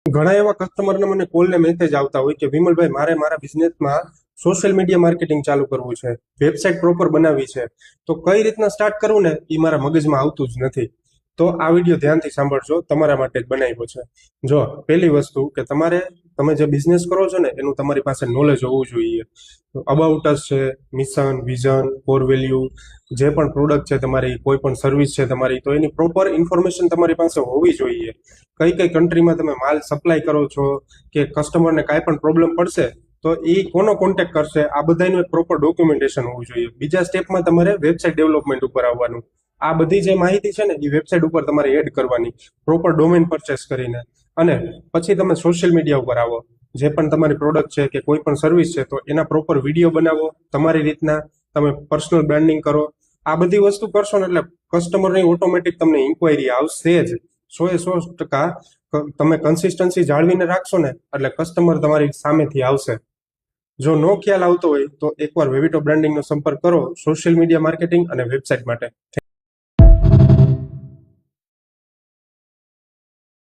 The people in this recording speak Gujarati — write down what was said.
ઘણા એવા કસ્ટમરને મને કોલ ને મેસેજ આવતા હોય કે વિમલભાઈ મારે મારા બિઝનેસમાં સોશિયલ મીડિયા માર્કેટિંગ ચાલુ કરવું છે, વેબસાઇટ પ્રોપર બનાવવી છે, તો કઈ રીતના સ્ટાર્ટ કરવું ને એ મારા મગજમાં આવતું જ નથી. તો આ વિડીયો ધ્યાનથી સાંભળજો, તમારા માટે જ બનાવ્યો છે. જો પહેલી વસ્તુ કે તમે જે બિઝનેસ કરો છો ને એનું તમારી પાસે નોલેજ હોવું જોઈએ. અબાઉટ અસ છે, મિશન, વિઝન, કોર વેલ્યુ, જે પણ પ્રોડક્ટ છે તમારી, કોઈ પણ સર્વિસ છે તમારી, તો એની પ્રોપર ઇન્ફોર્મેશન તમારી પાસે હોવી જોઈએ. કઈ કઈ કન્ટ્રીમાં તમે માલ સપ્લાય કરો છો, કે કસ્ટમરને કાંઈ પણ પ્રોબ્લેમ પડશે તો એ કોનો કોન્ટેક્ટ કરશે, આ બધાનું એક પ્રોપર ડોક્યુમેન્ટેશન હોવું જોઈએ. બીજા સ્ટેપમાં તમારે વેબસાઇટ ડેવલપમેન્ટ ઉપર આવવાનું. આ બધી જે માહિતી છે ને એ વેબસાઇટ ઉપર તમારે એડ કરવાની, પ્રોપર ડોમેન પરચેસ કરીને. અને પછી તમે સોશિયલ મીડિયા ઉપર આવો. જે પણ તમારી પ્રોડક્ટ છે કે કોઈ પણ સર્વિસ છે તો એના પ્રોપર વિડીયો બનાવો તમારી રીતના, તમે પર્સનલ બ્રાન્ડિંગ કરો. આ બધી વસ્તુ કરશો ને એટલે કસ્ટમરની ઓટોમેટિક તમને ઇન્ક્વાયરી આવશે જ. 100% તમે કન્સિસ્ટન્સી જાળવીને રાખશો ને એટલે કસ્ટમર તમારી સામેથી આવશે. જો નો ખ્યાલ આવતો હોય તો એકવાર વેવિટો બ્રાન્ડિંગનો સંપર્ક કરો સોશિયલ મીડિયા માર્કેટિંગ અને વેબસાઇટ માટે.